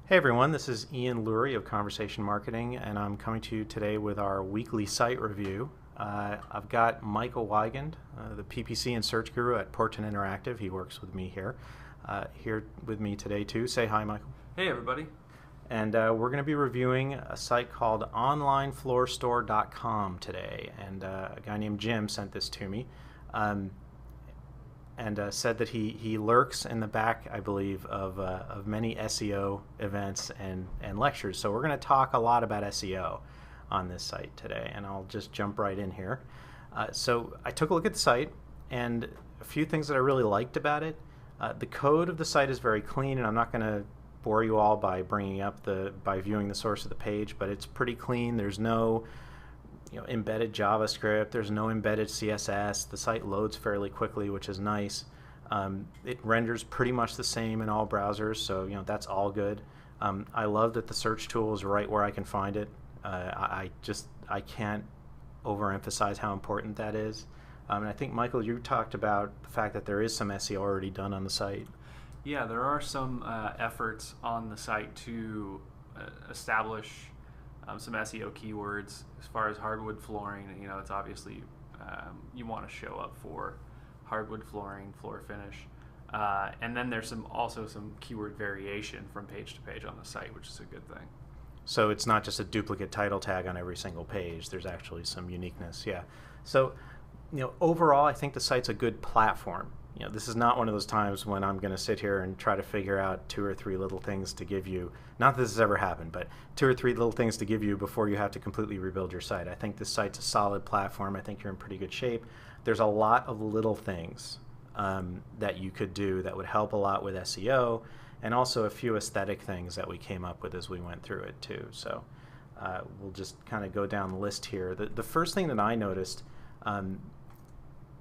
Hey everyone, this is Ian Lurie of Conversation Marketing, and I'm coming to you today with our weekly site review. I've got Michael Weigand, the PPC and search guru at Portent Interactive. He works with me here with me today too. Say hi, Michael. Hey everybody. And we're going to be reviewing a site called onlinefloorstore.com today, and a guy named Jim sent this to me. And said that he lurks in the back, I believe, of many SEO events and lectures. So we're going to talk a lot about SEO on this site today, and I'll just jump right in here. So I took a look at the site, and a few things that I really liked about it. The code of the site is very clean, and I'm not going to bore you all by by viewing the source of the page, but it's pretty clean. There's no embedded JavaScript. There's no embedded CSS. The site loads fairly quickly, which is nice. It renders pretty much the same in all browsers, so that's all good. I love that the search tool is right where I can find it. I can't overemphasize how important that is. And I think, Michael, you talked about the fact that there is some SEO already done on the site. Yeah, there are some efforts on the site to establish some SEO keywords as far as hardwood flooring. It's obviously you want to show up for hardwood flooring, floor finish, and then there's also some keyword variation from page to page on the site, which is a good thing. So it's not just a duplicate title tag on every single page. There's actually some uniqueness. Yeah. So overall, I think the site's a good platform. This is not one of those times when I'm going to sit here and try to figure out 2 or 3 little things to give you. Not that this has ever happened, but 2 or 3 little things to give you before you have to completely rebuild your site. I think this site's a solid platform. I think you're in pretty good shape. There's a lot of little things that you could do that would help a lot with SEO, and also a few aesthetic things that we came up with as we went through it too. So we'll just kind of go down the list here. The first thing that I noticed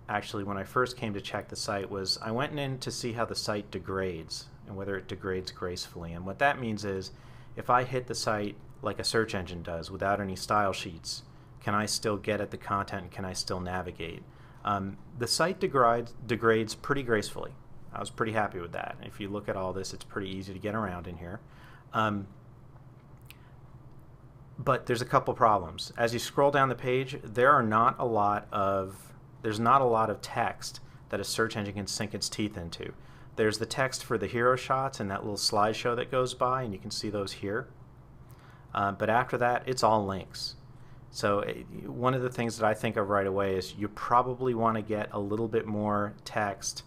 actually when I first came to check the site was I went in to see how the site degrades and whether it degrades gracefully. And what that means is if I hit the site like a search engine does without any style sheets, can I still get at the content? Can I still navigate? The site degrades pretty gracefully. I was pretty happy with that. If you look at all this, it's pretty easy to get around in here. But there's a couple problems. As you scroll down the page, there's not a lot of text that a search engine can sink its teeth into. There's the text for the hero shots and that little slideshow that goes by, and you can see those here. But after that, it's all links. So one of the things that I think of right away is you probably want to get a little bit more text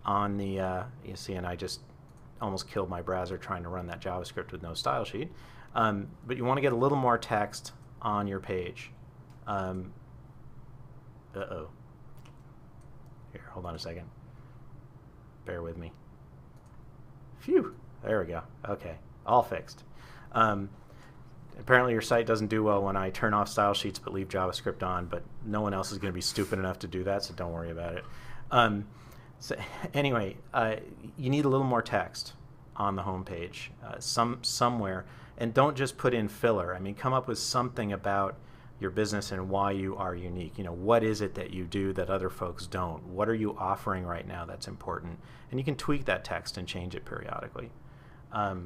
on the, you see, and I just almost killed my browser trying to run that JavaScript with no style sheet. But you want to get a little more text on your page. Uh-oh. Here, hold on a second. Bear with me. Phew. There we go. Okay. All fixed. Apparently your site doesn't do well when I turn off style sheets but leave JavaScript on, but no one else is going to be stupid enough to do that, so don't worry about it. So anyway, you need a little more text on the home page, somewhere, and don't just put in filler. I mean, come up with something about your business and why you are unique. What is it that you do that other folks don't? What are you offering right now that's important? And you can tweak that text and change it periodically. Let's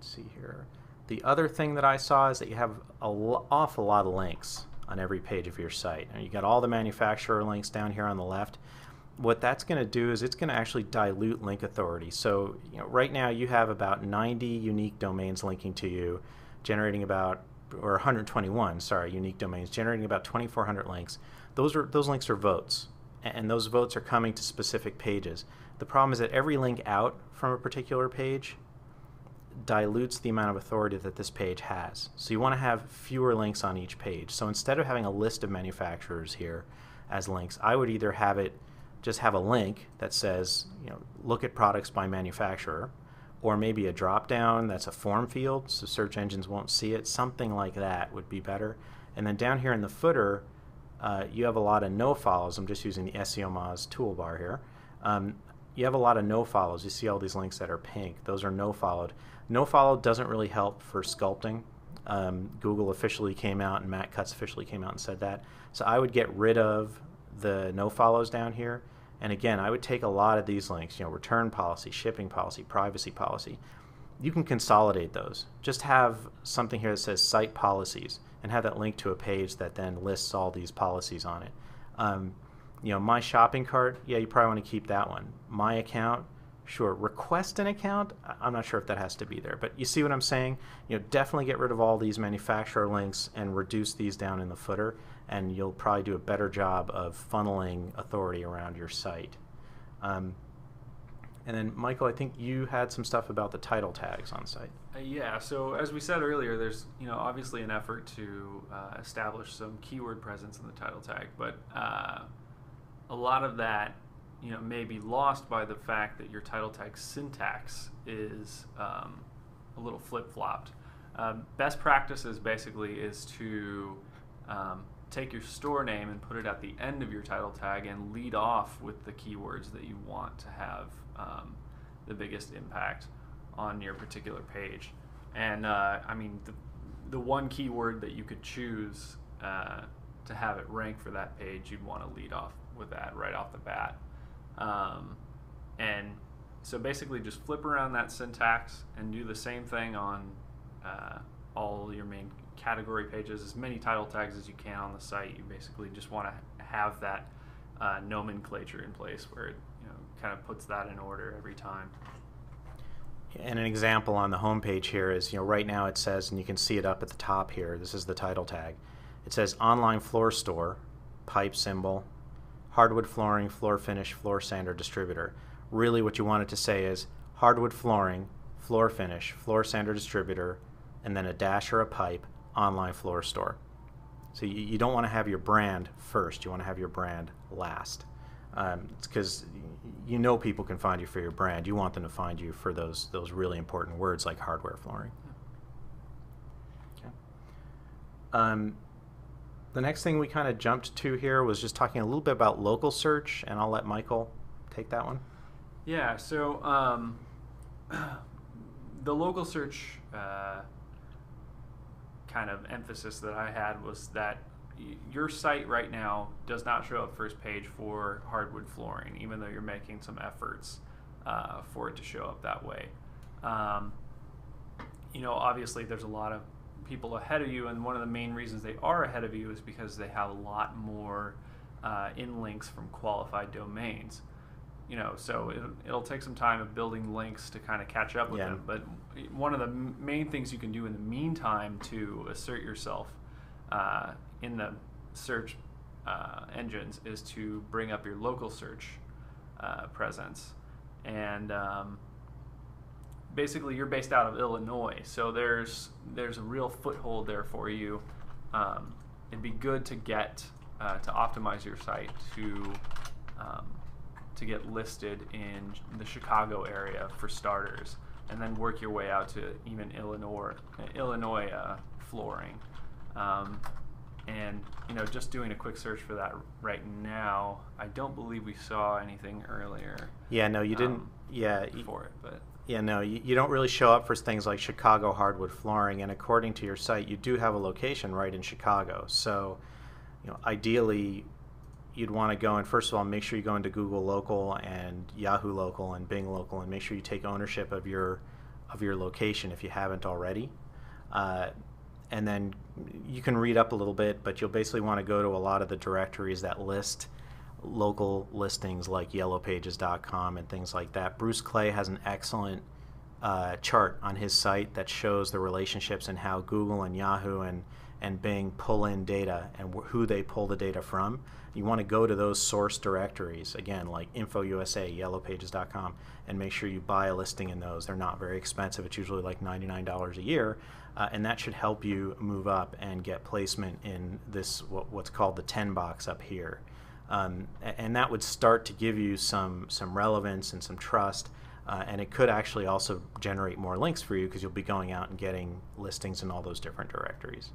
see here. The other thing that I saw is that you have an awful lot of links on every page of your site. And you got all the manufacturer links down here on the left. What that's going to do is it's going to actually dilute link authority. So right now you have about 90 unique domains linking to you, generating about, or 121, sorry, unique domains, generating about 2,400 links. Those links are votes, and those votes are coming to specific pages. The problem is that every link out from a particular page dilutes the amount of authority that this page has. So you want to have fewer links on each page. So instead of having a list of manufacturers here as links, I would either have it just have a link that says, look at products by manufacturer, or maybe a drop down that's a form field so search engines won't see it. Something like that would be better. And then down here in the footer, you have a lot of no follows. I'm just using the SEO Moz toolbar here. You have a lot of no follows. You see all these links that are pink. Those are no followed. No follow doesn't really help for sculpting. Google officially came out and Matt Cutts officially came out and said that. So I would get rid of the no follows down here. And again, I would take a lot of these links, return policy, shipping policy, privacy policy. you can consolidate those. Just have something here that says site policies and have that link to a page that then lists all these policies on it. My shopping cart, yeah, you probably want to keep that one. My account, sure. Request an account, I'm not sure if that has to be there, but you see what I'm saying? Definitely get rid of all these manufacturer links and reduce these down in the footer, and you'll probably do a better job of funneling authority around your site. And then, Michael, I think you had some stuff about the title tags on site. Yeah, so as we said earlier, there's obviously an effort to establish some keyword presence in the title tag, but a lot of that may be lost by the fact that your title tag syntax is a little flip-flopped. Best practices basically is to take your store name and put it at the end of your title tag and lead off with the keywords that you want to have the biggest impact on your particular page. And the one keyword that you could choose to have it rank for that page, you'd want to lead off with that right off the bat. And so basically just flip around that syntax and do the same thing on all your main category pages, as many title tags as you can on the site. You basically just want to have that nomenclature in place where it kind of puts that in order every time. And an example on the home page here is, right now it says, and you can see it up at the top here, this is the title tag. It says online floor store, pipe symbol, hardwood flooring, floor finish, floor sander distributor. Really what you want it to say is hardwood flooring, floor finish, floor sander distributor, and then a dash or a pipe, online floor store. So you don't want to have your brand first, you want to have your brand last. It's because people can find you for your brand. You want them to find you for those really important words like hardware flooring. Okay. The next thing we kind of jumped to here was just talking a little bit about local search, and I'll let Michael take that one. Yeah, so the local search kind of emphasis that I had was that your site right now does not show up first page for hardwood flooring, even though you're making some efforts for it to show up that way. Obviously there's a lot of people ahead of you, and one of the main reasons they are ahead of you is because they have a lot more in-links from qualified domains. So it'll take some time of building links to kind of catch up with them, but one of the main things you can do in the meantime to assert yourself in the search engines is to bring up your local search presence. And basically you're based out of Illinois, so there's a real foothold there for you. It'd be good to get to optimize your site to get listed in the Chicago area for starters, and then work your way out to even Illinois flooring. And just doing a quick search for that right now, I don't believe we saw anything earlier. Yeah, no, you didn't. Yeah, for it, but yeah, no, you don't really show up for things like Chicago hardwood flooring. And according to your site, you do have a location right in Chicago. So, ideally, you'd want to go and first of all make sure you go into Google Local and Yahoo Local and Bing Local, and make sure you take ownership of your location if you haven't already. And then you can read up a little bit, but you'll basically want to go to a lot of the directories that list local listings like yellowpages.com and things like that. Bruce Clay has an excellent chart on his site that shows the relationships and how Google and Yahoo and Bing pull in data and who they pull the data from. You want to go to those source directories, again, like InfoUSA, yellowpages.com, and make sure you buy a listing in those. They're not very expensive. It's usually like $99 a year, and that should help you move up and get placement in this what's called the 10 box up here. And that would start to give you some relevance and some trust, and it could actually also generate more links for you because you'll be going out and getting listings in all those different directories.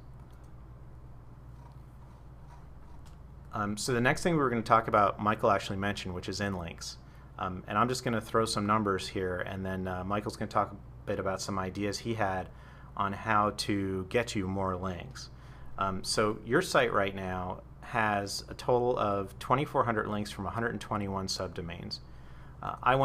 So the next thing we were going to talk about, Michael actually mentioned, which is inlinks. And I'm just going to throw some numbers here, and then Michael's going to talk a bit about some ideas he had on how to get you more links. So your site right now has a total of 2,400 links from 121 subdomains. I went